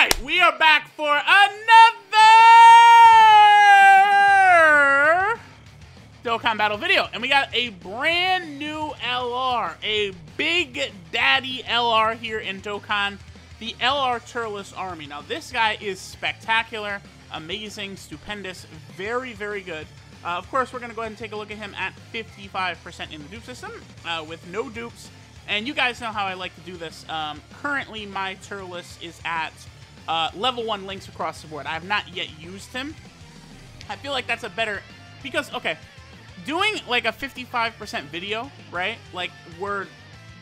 right, we are back for another Dokkan Battle video, and we got a brand new LR, a Big Daddy LR here in Dokkan, the LR Turles Army. Now, this guy is spectacular, amazing, stupendous, very, very good. Of course, we're going to go ahead and take a look at him at 55% in the dupe system, with no dupes. And you guys know how I like to do this. Currently, my Turles is at level 1 links across the board. I have not yet used him. I feel like that's a better... Because, okay, doing like a 55% video, right? Like, we're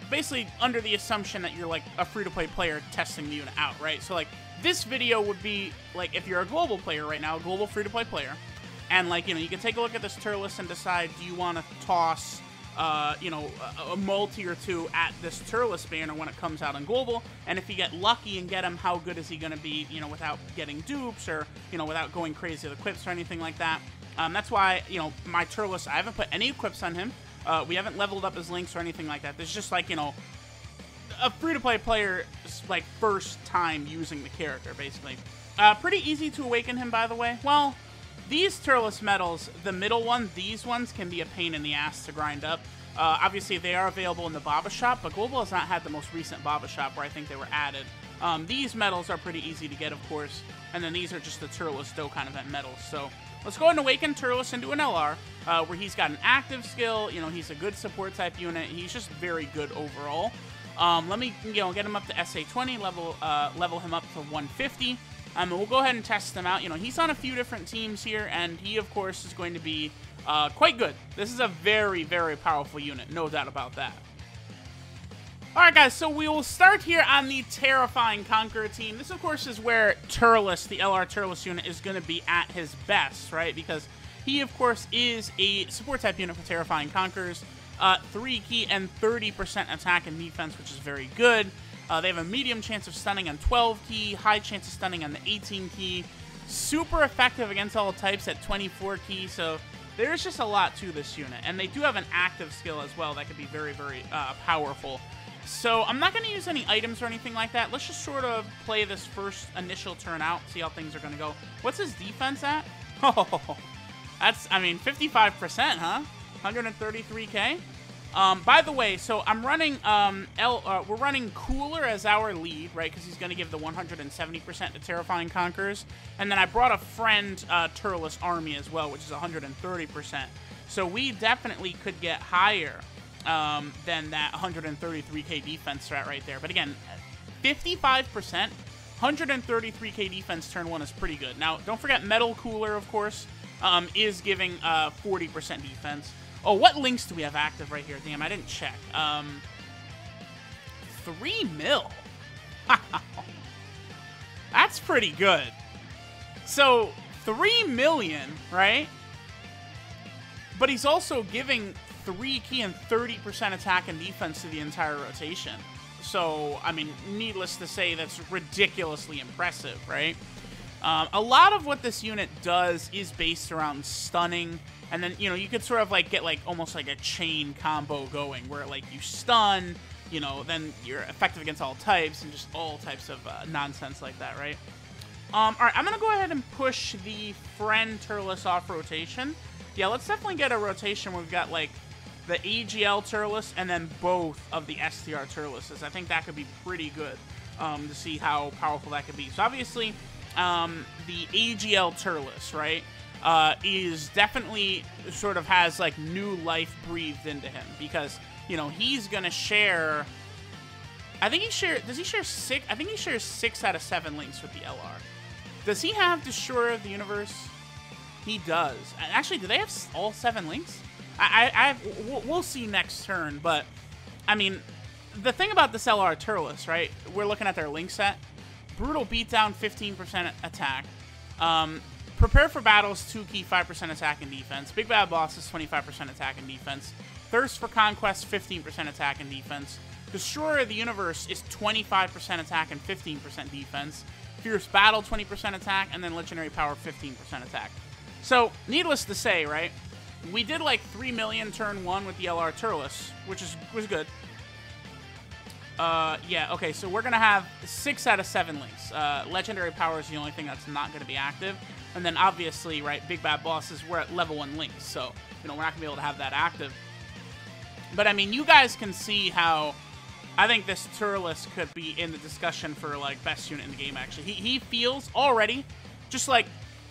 basically under the assumption that you're like a free-to-play player testing the unit out, right? So, like, this video would be, like, if you're a global player right now, a global free-to-play player, and, like, you know, you can take a look at this Turles and decide, do you want to toss... you know, a multi or two at this Turles banner when it comes out on global, and if you get lucky and get him, how good is he going to be, you know, without getting dupes or, you know, without going crazy with equips or anything like that. That's why, you know, my Turles, I haven't put any equips on him. We haven't leveled up his links or anything like that. There's just, like, you know, a free-to-play player's, like, first time using the character, basically. Pretty easy to awaken him, by the way. Well, these Turles medals, the middle one, these ones can be a pain in the ass to grind up. Obviously, they are available in the Baba Shop, but Global has not had the most recent Baba Shop where I think they were added. These medals are pretty easy to get, of course, and then these are just the Turles Dokkan event medals. So let's go ahead and awaken Turles into an LR, where he's got an active skill. You know, he's a good support type unit. He's just very good overall. Let me, you know, get him up to SA20, level him up to 150. We'll go ahead and test him out. You know, he's on a few different teams here, and he, of course, is going to be quite good. This is a very, very powerful unit, no doubt about that. Alright, guys, so we will start here on the Terrifying Conqueror team. This, of course, is where Turles, the LR Turles unit, is going to be at his best, right? Because he, of course, is a support-type unit for Terrifying Conquerors. 3 key and 30% attack and defense, which is very good. They have a medium chance of stunning on 12 key, high chance of stunning on the 18 key. Super effective against all types at 24 key, so there's just a lot to this unit. And they do have an active skill as well that could be very, very powerful. So I'm not going to use any items or anything like that. Let's just sort of play this first initial turn out, see how things are going to go. What's his defense at? Oh, that's, I mean, 55%, huh? 133k? By the way, so I'm running, we're running Cooler as our lead, right? Because he's going to give the 170% to Terrifying Conquerors. And then I brought a friend, Turles Army as well, which is 130%. So we definitely could get higher than that 133k defense strat right there. But again, 55%, 133k defense turn 1 is pretty good. Now, don't forget Metal Cooler, of course, is giving 40% defense. Oh, what links do we have active right here? Damn, I didn't check. 3 mil. That's pretty good. So, 3 million, right? But he's also giving 3 key and 30% attack and defense to the entire rotation. So, I mean, needless to say, that's ridiculously impressive, right? A lot of what this unit does is based around stunning. And then, you know, you could sort of, like, get, like, almost like a chain combo going where, like, you stun, you know, then you're effective against all types and just all types of nonsense like that, right? All right, I'm going to go ahead and push the friend Turles off rotation. Yeah, let's definitely get a rotation where we've got, like, the AGL Turles and then both of the STR Turleses. I think that could be pretty good to see how powerful that could be. So, obviously, the AGL Turles, right? Is definitely sort of has, like, new life breathed into him because, you know, he's gonna share, I think he shares, does he share 6? I think he shares 6 out of 7 links with the LR. Does he have Destroyer of the Universe? He does. And actually, do they have all 7 links? We'll see next turn, but, I mean, the thing about this LR Turles, right, we're looking at their link set. Brutal Beatdown, 15% attack. Prepare for Battles, 2 key, 5% attack and defense. Big Bad Bosses, 25% attack and defense. Thirst for Conquest, 15% attack and defense. Destroyer of the Universe is 25% attack and 15% defense. Fierce Battle, 20% attack, and then Legendary Power, 15% attack. So, needless to say, right, we did like 3 million turn 1 with the LR Turles, which was good. Yeah, okay, so we're gonna have 6 out of 7 links. Legendary power is the only thing that's not gonna be active. And then obviously, right, Big Bad Bosses, we're at level 1 links, so, you know, we're not gonna be able to have that active. But, I mean, you guys can see how I think this TURLES could be in the discussion for, like, best unit in the game, actually. He feels already, just, like,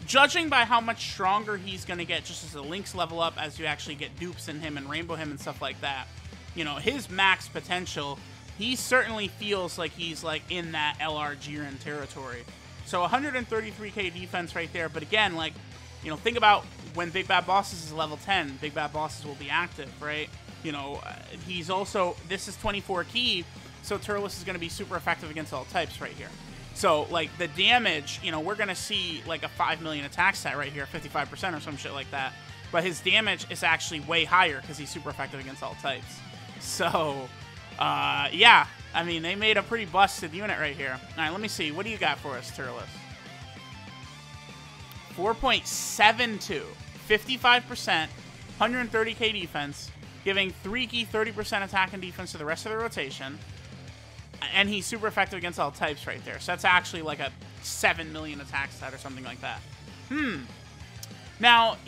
judging by how much stronger he's gonna get just as the links level up, as you actually get dupes in him and rainbow him and stuff like that. You know, his max potential, he certainly feels like he's, like, in that LR Jiren territory. So 133k defense right there. But again, like, you know, think about when Big Bad Bosses is level 10. Big Bad Bosses will be active, right? You know, he's also, this is 24 key, so TURLES is going to be super effective against all types right here. So, like, the damage, you know, we're going to see, like, a 5 million attack stat right here, 55% or some shit like that. But his damage is actually way higher because he's super effective against all types. So, yeah. I mean, they made a pretty busted unit right here. All right, let me see. What do you got for us, TURLES? 4.72. 55%. 130k defense. Giving 3 key 30% attack and defense to the rest of the rotation. And he's super effective against all types right there. So that's actually like a 7 million attack stat or something like that. Now,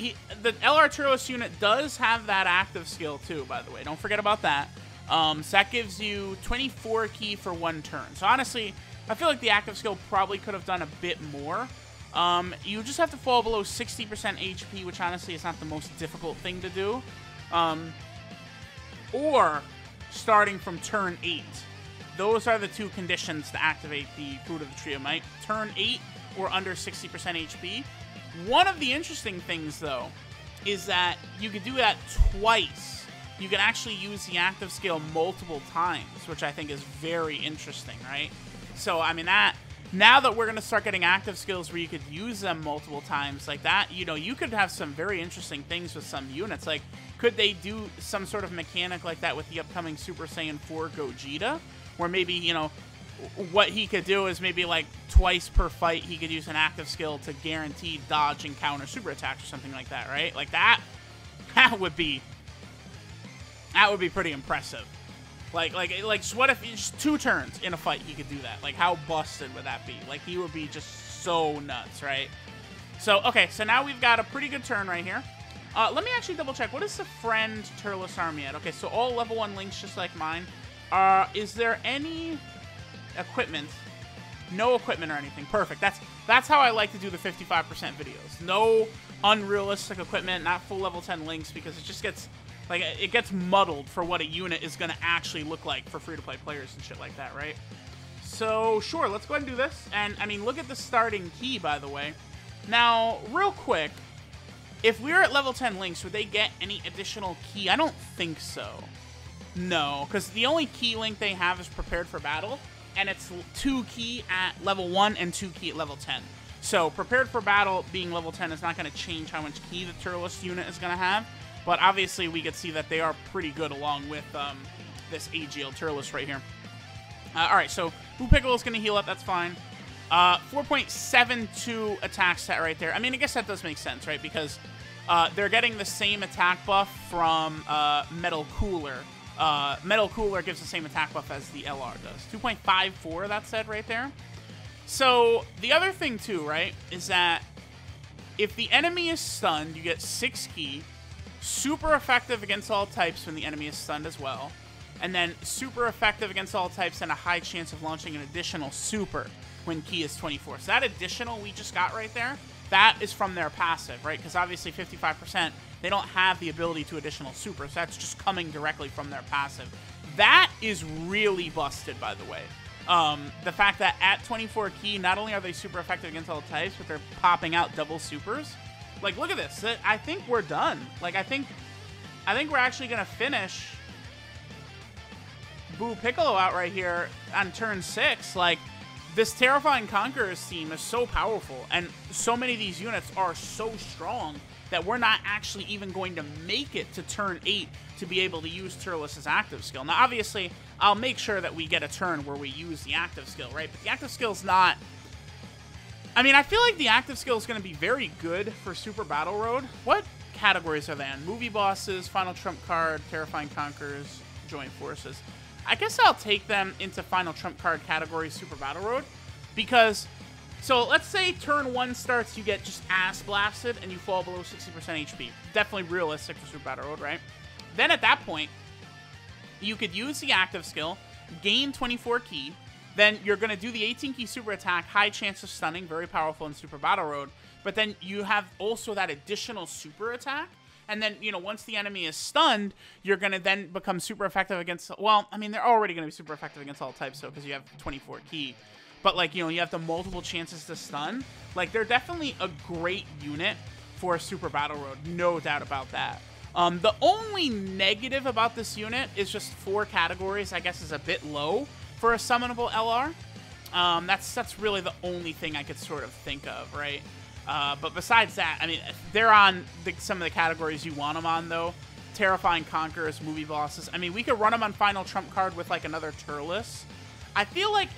the LR TURLES unit does have that active skill too, by the way. Don't forget about that. So that gives you 24 key for 1 turn. So honestly, I feel like the active skill probably could have done a bit more. You just have to fall below 60% HP, which honestly is not the most difficult thing to do. Or starting from turn 8. Those are the 2 conditions to activate the Fruit of the Tree of Might. Turn 8 or under 60% HP. One of the interesting things, though, is that you could do that twice. You can actually use the active skill multiple times, which I think is very interesting, right? So, I mean, now that we're going to start getting active skills where you could use them multiple times like that, you know, you could have some very interesting things with some units. Like, could they do some sort of mechanic like that with the upcoming Super Saiyan 4 Gogeta? Where maybe, you know, what he could do is maybe, like, twice per fight he could use an active skill to guarantee dodge and counter super attacks or something like that, right? Like, that would be pretty impressive. Like, what if just 2 turns in a fight he could do that? Like, how busted would that be? Like, he would be just so nuts, right? So, okay, so now we've got a pretty good turn right here. Let me actually double check. What is the friend TURLES army at? Okay, so all level 1 links just like mine. Is there any equipment? No equipment or anything. Perfect. That's how I like to do the 55% videos. No unrealistic equipment, not full level 10 links, because it just gets, like, it gets muddled for what a unit is going to actually look like for free-to-play players and shit like that, right? So, sure, let's go ahead and do this. And, I mean, look at the starting key, by the way. Now, real quick, if we were at level 10 links, would they get any additional key? I don't think so. No, because the only key link they have is Prepared for Battle, and it's 2 key at level 1 and 2 key at level 10. So, Prepared for Battle being level 10 is not going to change how much key the TURLES unit is going to have, but obviously we could see that they are pretty good along with this AGL TURLES right here. Alright, so Boo Piccolo is going to heal up, that's fine. 4.72 attack stat right there. I mean, I guess that does make sense, right? Because they're getting the same attack buff from Metal Cooler. Metal Cooler gives the same attack buff as the LR does. 2.54, that said right there. So, the other thing too, right, is that if the enemy is stunned, you get 6 key. Super effective against all types when the enemy is stunned as well. And then super effective against all types and a high chance of launching an additional super when key is 24. So that additional we just got right there, that is from their passive, right? Because obviously 55%, they don't have the ability to additional super, so that's just coming directly from their passive. That is really busted, by the way. The fact that at 24 key, not only are they super effective against all types, but they're popping out double supers. Like, look at this. I think we're done. Like, I think we're actually going to finish Boo Piccolo out right here on turn 6. Like, this Terrifying Conquerors team is so powerful, and so many of these units are so strong that we're not actually even going to make it to turn 8 to be able to use TURLES' active skill. Now, obviously, I'll make sure that we get a turn where we use the active skill, right? But the active skill's not... I mean, I feel like the active skill is going to be very good for Super Battle Road. What categories are they in? Movie Bosses, Final Trump Card, Terrifying Conquerors, Joint Forces. I guess I'll take them into final trump card category Super Battle Road, because, so let's say turn 1 starts, you get just ass blasted and you fall below 60% HP. Definitely realistic for Super Battle Road, right? Then at that point, you could use the active skill, gain 24 ki, then you're going to do the 18 key super attack, high chance of stunning, very powerful in Super Battle Road, but then you have also that additional super attack. And then, you know, once the enemy is stunned, you're going to then become super effective against... Well, I mean, they're already going to be super effective against all types, so because you have 24 ki. But, like, you know, you have the multiple chances to stun. Like, they're definitely a great unit for Super Battle Road. No doubt about that. The only negative about this unit is just 4 categories, I guess, is a bit low for a summonable LR. That's really the only thing I could sort of think of, right? But besides that, I mean, they're on some of the categories you want them on, though. Terrifying Conquerors, movie bosses. I mean, we could run them on final trump card with, like, another TURLES. I feel like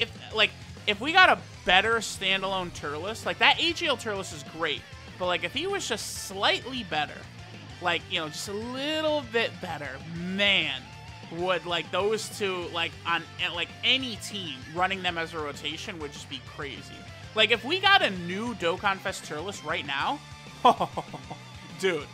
if we got a better standalone TURLES, like, that AGL TURLES is great. But, like, if he was just slightly better, like, you know, just a little bit better, man, would, like, those two, like, on, like, any team, running them as a rotation would just be crazy. Like, if we got a new Dokkan Fest TURLES right now, dude,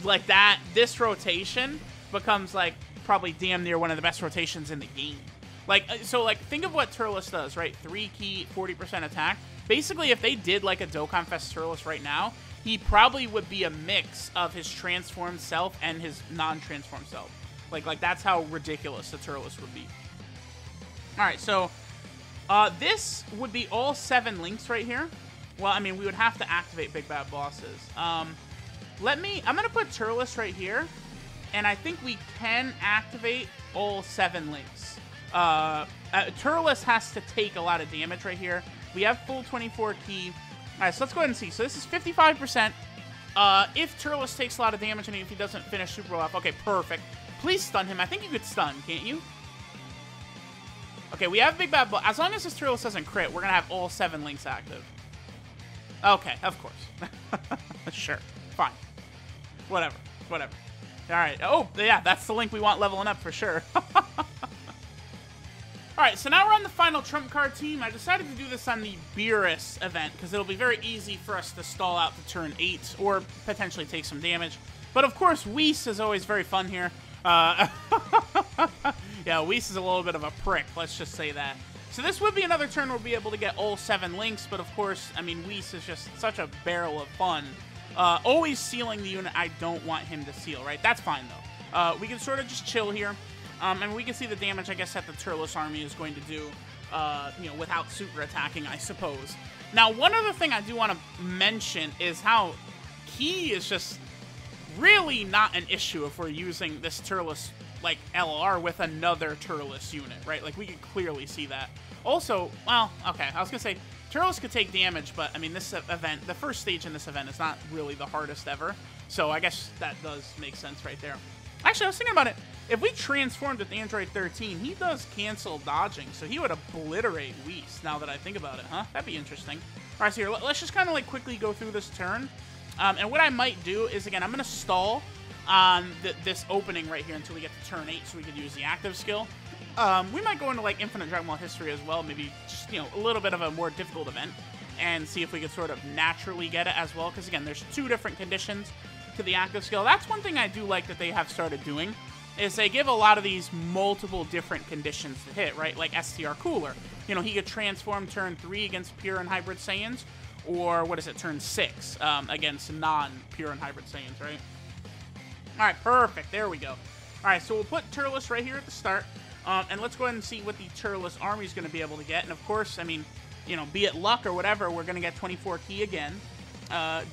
like that, this rotation becomes, like, probably damn near one of the best rotations in the game. Like, so, like, think of what TURLES does, right? 3 ki, 40% attack. Basically, if they did, like, a Dokkan Fest TURLES right now, he probably would be a mix of his transformed self and his non-transformed self. Like, that's how ridiculous the TURLES would be. Alright, so... this would be all 7 links right here. Well, I mean, we would have to activate Big Bad Bosses. I'm going to put TURLES right here, and I think we can activate all 7 links. TURLES has to take a lot of damage right here. We have full 24 ki. Alright, so let's go ahead and see. So this is 55%. If TURLES takes a lot of damage and if he doesn't finish super off, okay, perfect. Please stun him. I think you could stun, can't you? Okay, we have Big Bad Boss. As long as this TURLES doesn't crit, we're going to have all 7 links active. Okay, of course. Sure. Fine. Whatever. Whatever. Alright. Oh, yeah, that's the link we want leveling up for sure. Alright, so now we're on the final trump card team. I decided to do this on the Beerus event, because it'll be very easy for us to stall out to turn 8, or potentially take some damage. But of course, Whis is always very fun here. Yeah, Whis is a little bit of a prick, let's just say that. So this would be another turn where we'll be able to get all 7 links, but of course, I mean, Whis is just such a barrel of fun. Always sealing the unit I don't want him to seal, right? That's fine, though. We can sort of just chill here, and we can see the damage, I guess, that the TURLES army is going to do, you know, without super attacking, I suppose. Now, one other thing I do want to mention is how ki is just really not an issue if we're using this TURLES, like, LR with another TURLES unit, right? Like, we can clearly see that. Also, well, okay, I was going to say, TURLES could take damage, but, I mean, this event, the first stage in this event is not really the hardest ever, so I guess that does make sense right there. Actually, I was thinking about it. If we transformed with Android 13, he does cancel dodging, so he would obliterate Whis, now that I think about it, huh? That'd be interesting. All right, so here, let's just kind of, like, quickly go through this turn. And what I might do is, again, I'm going to stall on this opening right here until we get to turn 8 so we could use the active skill. We might go into, like, Infinite Dragon Ball history as well, maybe just, you know, a little bit of a more difficult event, and see if we could sort of naturally get it as well, because, again, there's 2 different conditions to the active skill. That's one thing I do like that they have started doing, is they give a lot of these multiple different conditions to hit, right? Like STR Cooler. You know, he could transform turn 3 against Pure and Hybrid Saiyans, or, what is it, turn 6 against non-Pure and Hybrid Saiyans, right? Alright, perfect. There we go. Alright, so we'll put TURLES right here at the start, and let's go ahead and see what the TURLES army is going to be able to get. And, of course, I mean, you know, be it luck or whatever, we're going to get 24 ki again.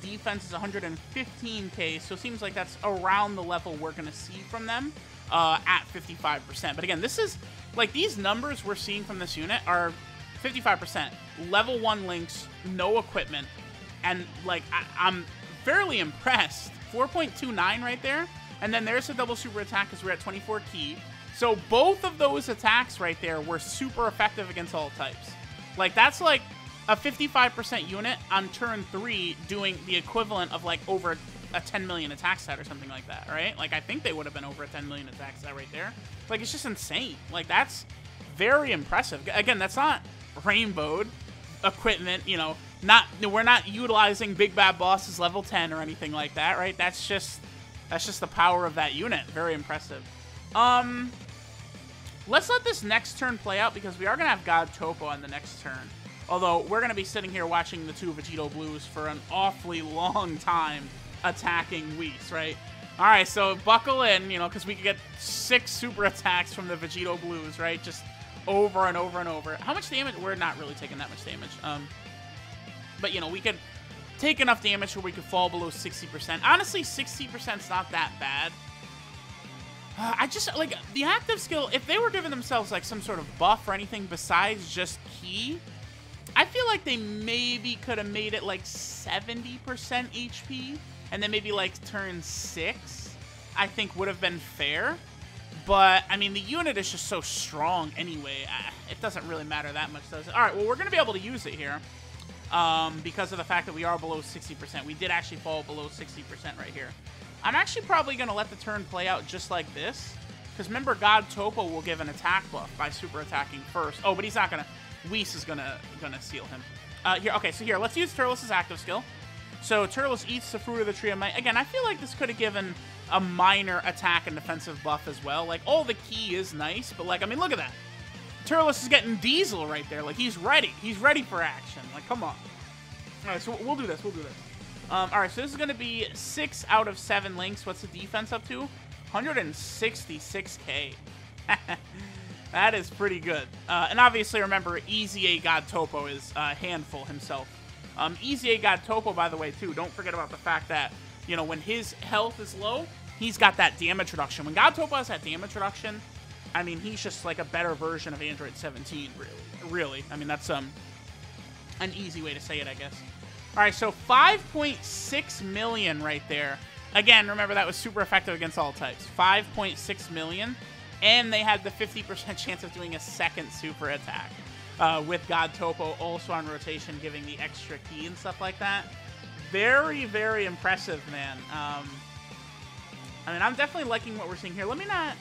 Defense is 115k, so it seems like that's around the level we're going to see from them at 55%. But, again, this is, like, these numbers we're seeing from this unit are 55%. Level 1 links, no equipment, and, like, I'm fairly impressed. 4.29 right there, and then there's a double super attack because we're at 24 ki. So both of those attacks right there were super effective against all types. Like, that's like a 55% unit on turn 3 doing the equivalent of, like, over a 10 million attack set or something like that, right? Like, I think they would have been over a 10 million attack set right there. Like, it's just insane. Like, that's very impressive. Again, that's not rainbowed equipment, you know, we're not utilizing Big Bad Boss's level 10 or anything like that, right? That's just the power of that unit. Very impressive. Let's let this next turn play out because we are going to have God Topo on the next turn. Although, we're going to be sitting here watching the two Vegito Blues for an awfully long time attacking Whis, right? Alright, so buckle in, you know, because we could get 6 super attacks from the Vegito Blues, right? Just over and over and over. How much damage? We're not really taking that much damage. But, you know, we could take enough damage where we could fall below 60%. Honestly, 60% is not that bad. I just, like, the active skill, if they were giving themselves, like, some sort of buff or anything besides just Ki, I feel like they maybe could have made it, like, 70% HP, and then maybe, like, turn 6, I think would have been fair. But, I mean, the unit is just so strong anyway. It doesn't really matter that much, does it? All right, well, we're going to be able to use it here because of the fact that we are below 60%. We did actually fall below 60% right here. I'm actually probably going to let the turn play out just like this. Because remember, God Topo will give an attack buff by super attacking first. Oh, but he's not going to... Whis is going to seal him. Here, okay, so here, let's use Turles' active skill. So Turles eats the Fruit of the Tree of Might. Again, I feel like this could have given a minor attack and defensive buff as well. Like, oh, the Ki is nice, but, like, I mean, look at that. Turles is getting Diesel right there. Like, he's ready. He's ready for action. Like, come on. All right, so we'll do this. We'll do this. All right, so this is going to be 6 out of 7 links. What's the defense up to? 166k. That is pretty good. And obviously, remember, Easy A God Topo is a handful himself. Easy A God Topo, by the way, too. Don't forget about the fact that, you know, when his health is low, he's got that damage reduction. When God Topo has that damage reduction, I mean, he's just like a better version of Android 17, really. Really. I mean, that's an easy way to say it, I guess. All right, so 5.6 million right there. Again, remember, that was super effective against all types. 5.6 million. And they had the 50% chance of doing a second super attack. With God Topo also on rotation, giving the extra Ki and stuff like that. Very, very impressive, man. I mean, I'm definitely liking what we're seeing here. Let me not...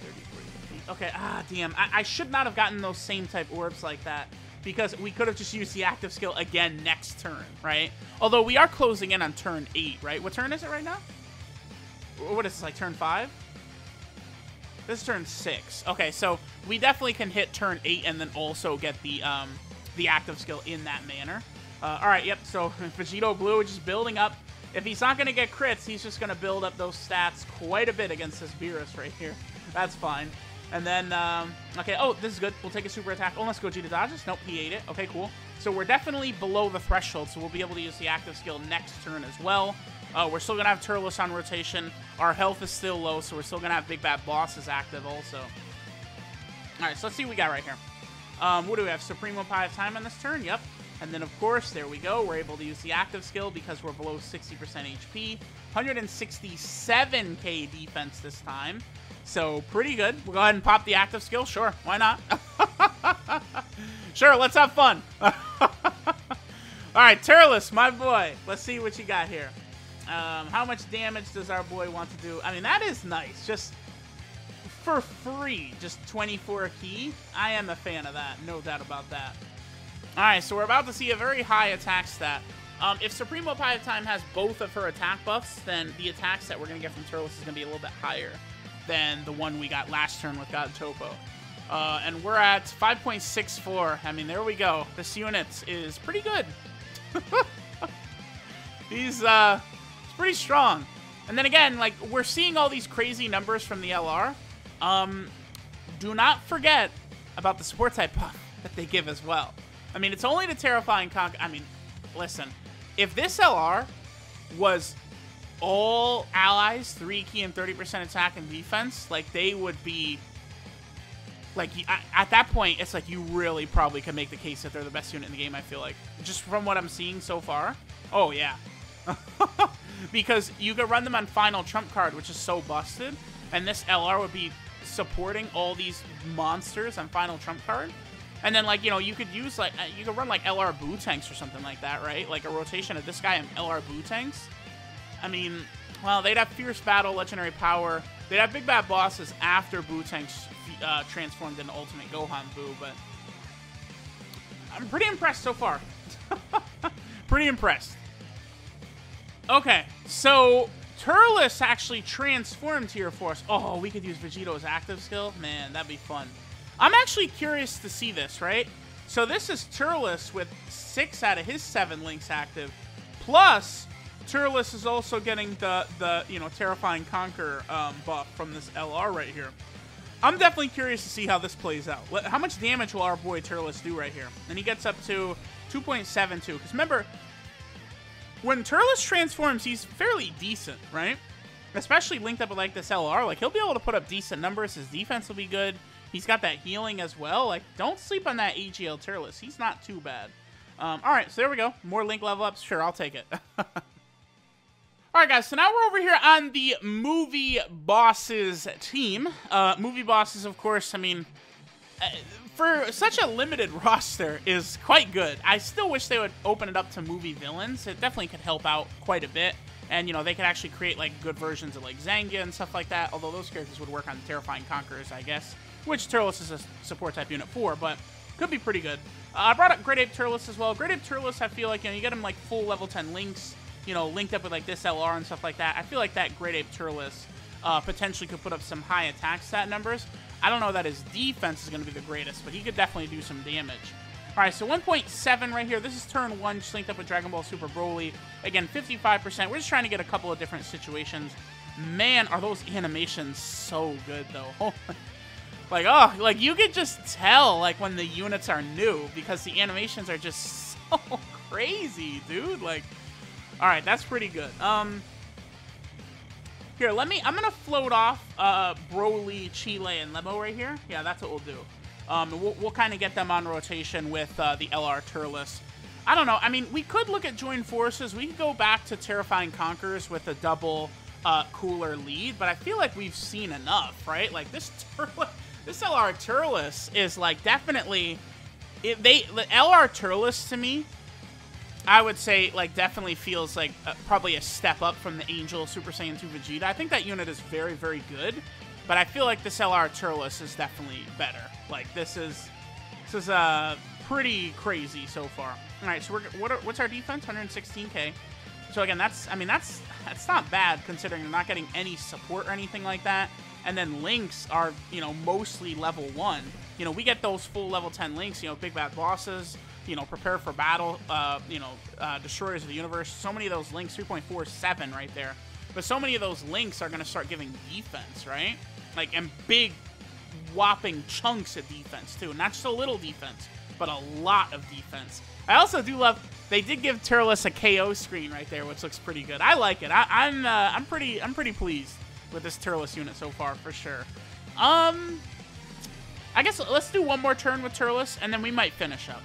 30, 40, 50. Okay, damn. I should not have gotten those same type orbs like that. Because we could have just used the active skill again next turn, right? Although we are closing in on turn 8, right? What turn is it right now? What is this, like turn 5? This is turn 6. Okay, so we definitely can hit turn 8 and then also get the active skill in that manner. All right, yep, so Vegito Blue is just building up. If he's not going to get crits, he's just going to build up those stats quite a bit against this Beerus right here. That's fine. And then, okay, oh, this is good. We'll take a super attack. Oh, let's go Gogeta dodges. Nope, he ate it. Okay, cool. So we're definitely below the threshold, so we'll be able to use the active skill next turn as well. We're still going to have Turles on rotation. Our health is still low, so we're still going to have Big Bad Bosses active also. All right, so let's see what we got right here. What do we have? Supremo Pie of Time on this turn? Yep. And then, of course, there we go. We're able to use the active skill because we're below 60% HP. 167k defense this time. So, pretty good. We'll go ahead and pop the active skill. Sure, why not? Sure, let's have fun. All right, Turles, my boy. Let's see what you got here. How much damage does our boy want to do? I mean, that is nice. Just for free, just 24 Ki. I am a fan of that, no doubt about that. All right, so we're about to see a very high attack stat. If Supremo Pie of Time has both of her attack buffs, then the attack stat we're going to get from Turles is going to be a little bit higher than the one we got last turn with God Topo. And we're at 5.64. I mean, there we go. This unit is pretty good. He's pretty strong. And then again, like, we're seeing all these crazy numbers from the LR. Do not forget about the support type buff that they give as well. I mean, it's only the Terrifying Conk. I mean, listen, if this LR was all allies, 3 Ki and 30% attack and defense, like, they would be, like, at that point, it's like you really probably could make the case that they're the best unit in the game, I feel like. Just from what I'm seeing so far. Oh, yeah. Because you could run them on Final Trump card, which is so busted, and this LR would be supporting all these monsters on Final Trump card. And then, like, you know, you could use, like, you could run, like, LR Boo Tanks or something like that, right? Like, a rotation of this guy and LR Boo Tanks. I mean, well, they'd have Fierce Battle, Legendary Power. They'd have Big Bad Bosses after Boo-Tank transformed into Ultimate Gohan Boo, but I'm pretty impressed so far. Pretty impressed. Okay, so Turles actually transformed Tier Force. Oh, we could use Vegito's active skill? Man, that'd be fun. I'm actually curious to see this, right? So this is Turles with 6 out of his 7 links active. Plus, Turles is also getting the you know, Terrifying Conquer buff from this LR right here. I'm definitely curious to see how this plays out. How much damage will our boy Turles do right here? And he gets up to 2.72. Because remember, when Turles transforms, he's fairly decent, right? Especially linked up with like this LR. Like, he'll be able to put up decent numbers. His defense will be good. He's got that healing as well. Like, don't sleep on that AGL Turles. He's not too bad. Alright, so there we go. More link level ups. Sure, I'll take it. Alright, guys, so now we're over here on the Movie Bosses team. Movie Bosses, of course, I mean, for such a limited roster is quite good. I still wish they would open it up to movie villains. It definitely could help out quite a bit. And, you know, they could actually create, like, good versions of, like, Zangia and stuff like that. Although those characters would work on the Terrifying Conquerors, I guess. Which Turles is a support type unit for, but could be pretty good. I brought up Great Ape Turles as well. Great Ape Turles, I feel like, you know, you get him, like, full level 10 links, you know, linked up with, like, this LR and stuff like that. I feel like that Great Ape Turles potentially could put up some high attack stat numbers. I don't know that his defense is going to be the greatest, but he could definitely do some damage. All right, so 1.7 right here. This is turn 1, just linked up with Dragon Ball Super Broly. Again, 55%. We're just trying to get a couple of different situations. Man, are those animations so good, though. Like, oh, like, you could just tell, like, when the units are new, because the animations are just so crazy, dude. Like, all right, that's pretty good. Here, I'm going to float off Broly, Chile, and Lemo right here. Yeah, that's what we'll do. We'll kind of get them on rotation with the LR Turles. I don't know. I mean, we could look at join forces. We could go back to Terrifying Conquerors with a double cooler lead, but I feel like we've seen enough, right? Like, this LR Turles is, like, definitely... the LR Turles, to me, I would say, like, definitely feels like probably a step up from the Angel Super Saiyan 2 Vegeta. I think that unit is very, very good, but I feel like this LR Turles is definitely better. Like, this is pretty crazy so far. All right, so what's our defense? 116k. So again, that's not bad considering they're not getting any support or anything like that. And then links are, you know, mostly level 1. You know, we get those full level 10 links. You know, Big Bad Bosses. You know, Prepare for Battle, you know, Destroyers of the Universe. So many of those links, 3.47 right there. But so many of those links are going to start giving defense, right? Like, and big, whopping chunks of defense, too. Not just a little defense, but a lot of defense. I also do love, they did give Turles a KO screen right there, which looks pretty good. I like it. I'm pretty pleased with this Turles unit so far, for sure. I guess let's do one more turn with Turles, and then we might finish up.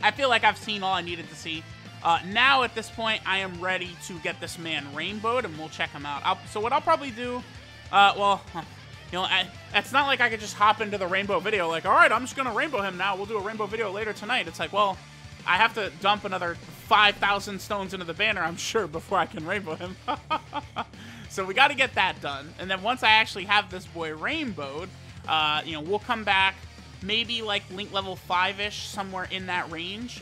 I feel like I've seen all I needed to see. Now, at this point, I am ready to get this man rainbowed, and we'll check him out. So what I'll probably do, well, you know, it's not like I could just hop into the rainbow video like, all right, I'm just going to rainbow him now. We'll do a rainbow video later tonight. It's like, well, I have to dump another 5,000 stones into the banner, I'm sure, before I can rainbow him. So we got to get that done. And then once I actually have this boy rainbowed, you know, we'll come back. Maybe like link level 5-ish, somewhere in that range,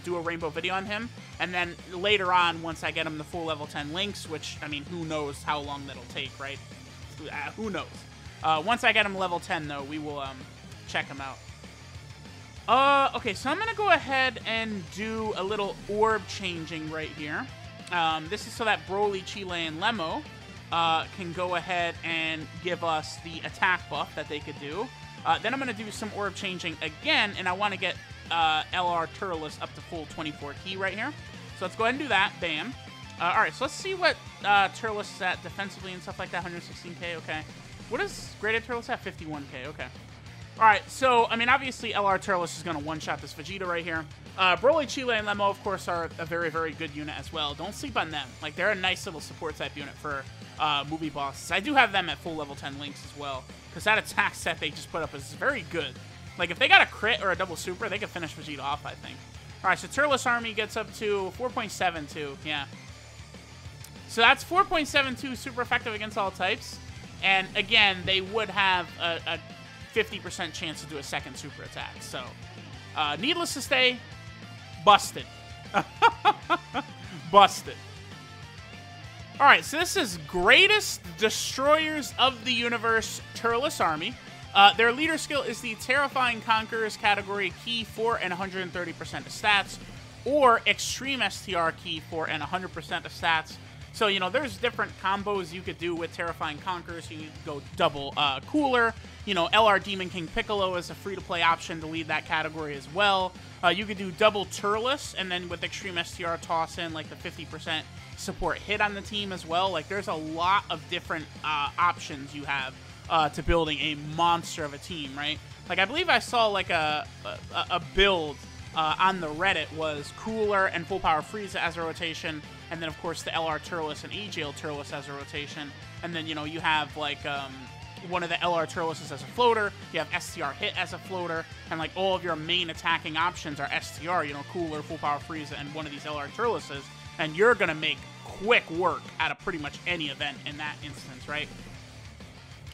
do a rainbow video on him. And then later on, once I get him the full level 10 links, which, I mean, who knows how long that'll take, right? Who knows? Once I get him level 10, though, we will check him out. Okay, so I'm going to go ahead and do a little orb changing right here. This is so that Broly, Chile, and Lemo can go ahead and give us the attack buff that they could do. Then I'm going to do some orb changing again, and I want to get LR Turles up to full 24 key right here. So let's go ahead and do that. Bam. All right, so let's see what Turles is at defensively and stuff like that. 116k, okay. What is Great Ape Turles at? 51k, okay. All right, so, I mean, obviously LR Turles is going to one-shot this Vegeta right here. Broly, Chile, and Lemo, of course, are a very, very good unit as well. Don't sleep on them. Like, they're a nice little support type unit for movie bosses. I do have them at full level 10 links as well, because that attack set they just put up is very good. Like, if they got a crit or a double super, they could finish Vegeta off, I think. All right, so Turles Army gets up to 4.72, yeah. So that's 4.72 super effective against all types. And again, they would have a 50% chance to do a second super attack. So, needless to say, busted. Busted. Alright, so this is Greatest Destroyers of the Universe TURLES Army. Their leader skill is the Terrifying Conquerors category key 4 and 130% of stats, or Extreme STR key 4 and 100% of stats. So, you know, there's different combos you could do with Terrifying Conquerors. You could go double Cooler. You know, LR Demon King Piccolo is a free-to-play option to lead that category as well. You could do double TURLES, and then with Extreme STR toss in, like, the 50% support hit on the team as well. Like, there's a lot of different options you have to building a monster of a team, right? Like, I believe I saw, like, a build on the Reddit was Cooler and Full Power Frieza as a rotation, and then, of course, the LR TURLES and AGL TURLES as a rotation. And then, you know, you have, like, one of the LR TURLESes as a floater, you have STR Hit as a floater, and, like, all of your main attacking options are STR, you know, Cooler, Full Power Frieza, and one of these LR TURLESes, and you're gonna make quick work out of pretty much any event in that instance, right?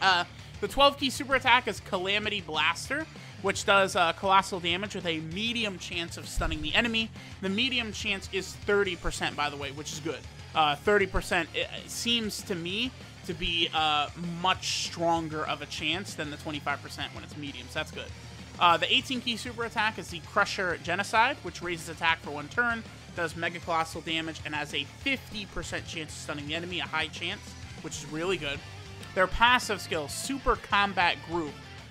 The 12-key super attack is Calamity Blaster, which does colossal damage with a medium chance of stunning the enemy. The medium chance is 30%, by the way, which is good. 30% seems to me to be much stronger of a chance than the 25% when it's medium, so that's good. The 18-key super attack is the Crusher Genocide, which raises attack for 1 turn, does mega colossal damage, and has a 50% chance of stunning the enemy, a high chance, which is really good. Their passive skill, Super Combat Group,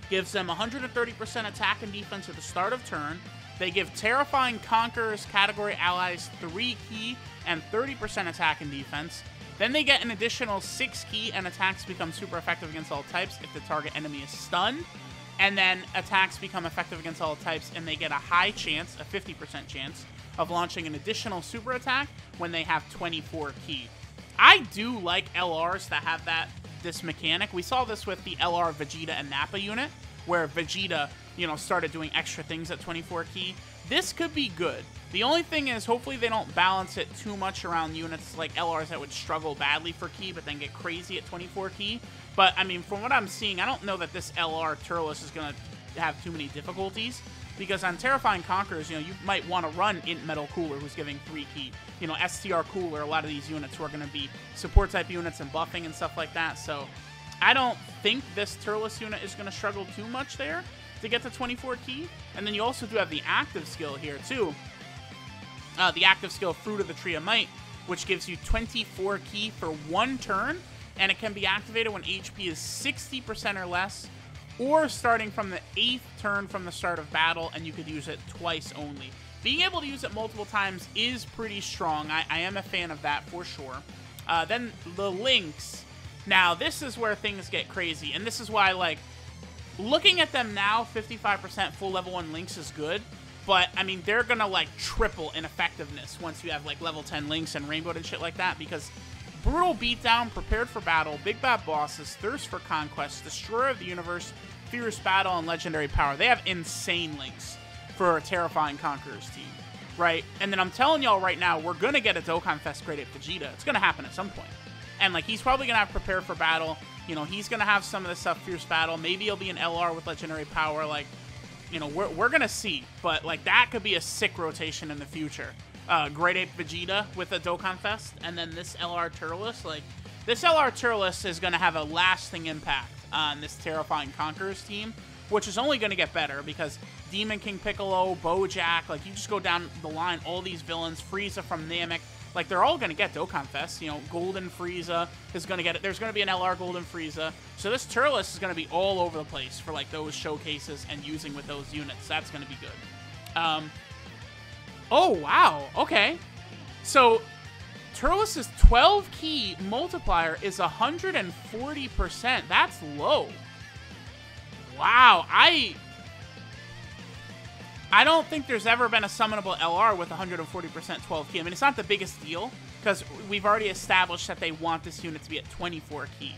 gives them 130% attack and defense at the start of turn. They give Terrifying Conquerors category allies 3 key and 30% attack and defense. Then they get an additional 6 key, and attacks become super effective against all types if the target enemy is stunned. And then attacks become effective against all types, and they get a high chance, a 50% chance, of launching an additional super attack when they have 24 key. I do like LRs that have this mechanic. We saw this with the LR Vegeta and Nappa unit, where Vegeta, you know, started doing extra things at 24 key. This could be good. The only thing is, hopefully they don't balance it too much around units like LRs that would struggle badly for key, but then get crazy at 24 key. But, I mean, from what I'm seeing, I don't know that this LR TURLES is going to have too many difficulties, because on Terrifying Conquerors, you know, you might want to run Int Metal Cooler, who's giving 3 key. You know, STR Cooler, a lot of these units who are going to be support-type units and buffing and stuff like that. So, I don't think this TURLES unit is going to struggle too much there to get to 24 key. And then you also do have the active skill here, too. The active skill, Fruit of the Tree of Might, which gives you 24 key for 1 turn, and it can be activated when HP is 60% or less, or starting from the 8th turn from the start of battle, and you could use it twice only. Being able to use it multiple times is pretty strong. I am a fan of that for sure. Then the links. Now, this is where things get crazy, and this is why, like, looking at them now, 55% full level 1 links is good, but, I mean, they're gonna, like, triple in effectiveness once you have, like, level 10 links and rainbowed and shit like that, because Brutal Beatdown, Prepared for Battle, Big Bad Bosses, Thirst for Conquest, Destroyer of the Universe, Fierce Battle, and Legendary Power. They have insane links for a Terrifying Conquerors team, right? And then I'm telling y'all right now, we're going to get a Dokkan Fest Grade 8 Vegeta. It's going to happen at some point. And, like, he's probably going to have Prepare for Battle. You know, he's going to have some of this stuff, Fierce Battle. Maybe he'll be an LR with Legendary Power. Like, you know, we're going to see. But, like, that could be a sick rotation in the future. Grade 8 Vegeta with a Dokkan Fest. And then this LR TURLES. Like, this LR TURLES is going to have a lasting impact on this Terrifying Conquerors team, which is only going to get better because Demon King Piccolo, Bojack, like, you just go down the line, all these villains, Frieza from Namek, like, they're all going to get Dokkan Fest. You know, Golden Frieza is going to get it. There's going to be an LR Golden Frieza. So this TURLES is going to be all over the place for, like, those showcases and using with those units. That's going to be good. Oh, wow. Okay. So TURLES's 12-key multiplier is 140%. That's low. Wow. I don't think there's ever been a summonable LR with 140% 12 key. I mean, it's not the biggest deal, because we've already established that they want this unit to be at 24 key.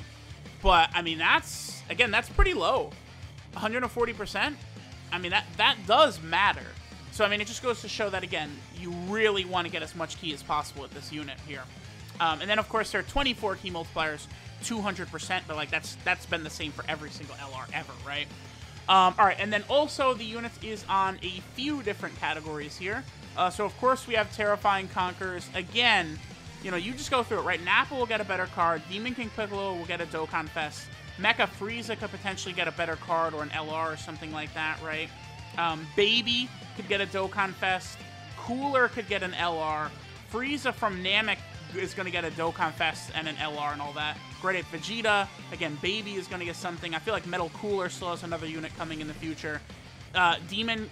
But, I mean, that's, again, that's pretty low. 140%? I mean, that does matter. So, I mean, it just goes to show that, again, you really want to get as much key as possible with this unit here. And then, of course, there are 24 key multipliers, 200%, but, like, that's been the same for every single LR ever, right? All right, and then also the unit is on a few different categories here. So, of course, we have Terrifying Conquerors. Again, you know, you just go through it, right? Nappa will get a better card. Demon King Piccolo will get a Dokkan Fest. Mecha Frieza could potentially get a better card or an LR or something like that, right? Baby could get a Dokkan Fest. Cooler could get an LR. Frieza from Namek is going to get a Dokkan Fest and an LR and all that. Great Ape Vegeta. Again, Baby is going to get something. I feel like Metal Cooler still has another unit coming in the future. Demon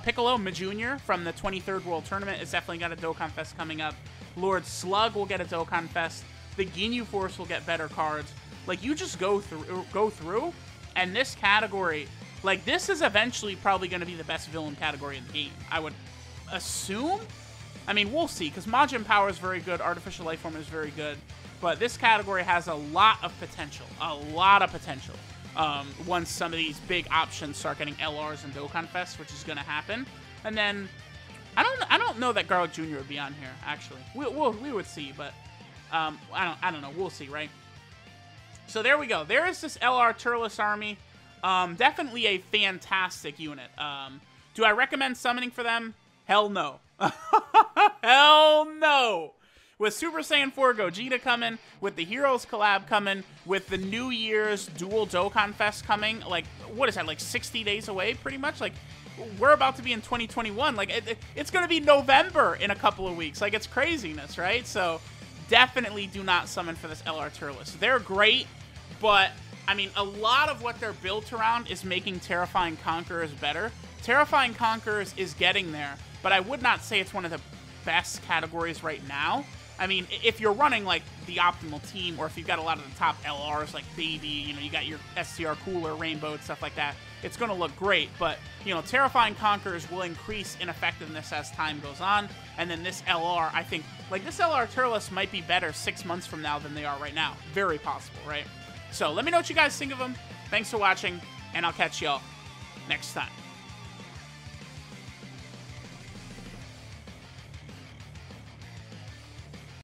Piccolo Jr. from the 23rd World Tournament is definitely got a Dokkan Fest coming up. Lord Slug will get a Dokkan Fest. The Ginyu Force will get better cards. Like, you just go through, and this category, like, this is eventually probably going to be the best villain category in the game, I would assume. I mean, we'll see, because Majin Power is very good, Artificial Life Form is very good, but this category has a lot of potential, once some of these big options start getting LRs and Dokkan Fest, which is going to happen. And then, I don't know that Garlic Jr. would be on here, actually. We would see, but I don't know. We'll see, right? So there we go. There is this LR Turles army. Definitely a fantastic unit. Do I recommend summoning for them? Hell no. Hell no. With Super Saiyan 4 Gogeta coming, with the Heroes collab coming, with the New Year's dual Dokkan Fest coming, like, what is that, like 60 days away, pretty much? Like, we're about to be in 2021. Like, it's going to be November in a couple of weeks. Like, it's craziness, right? So, definitely do not summon for this LR Turles. They're great, but, I mean, a lot of what they're built around is making Terrifying Conquerors better. Terrifying Conquerors is getting there, but I would not say it's one of the best categories right now. I mean, if you're running, like, the optimal team, or if you've got a lot of the top LRs, like Baby, you know, you got your SCR Cooler, Rainbow, and stuff like that, it's going to look great. But, you know, Terrifying Conquerors will increase in effectiveness as time goes on. And then this LR, I think, like, this LR Turles might be better 6 months from now than they are right now. Very possible, right? So, let me know what you guys think of them. Thanks for watching, and I'll catch y'all next time.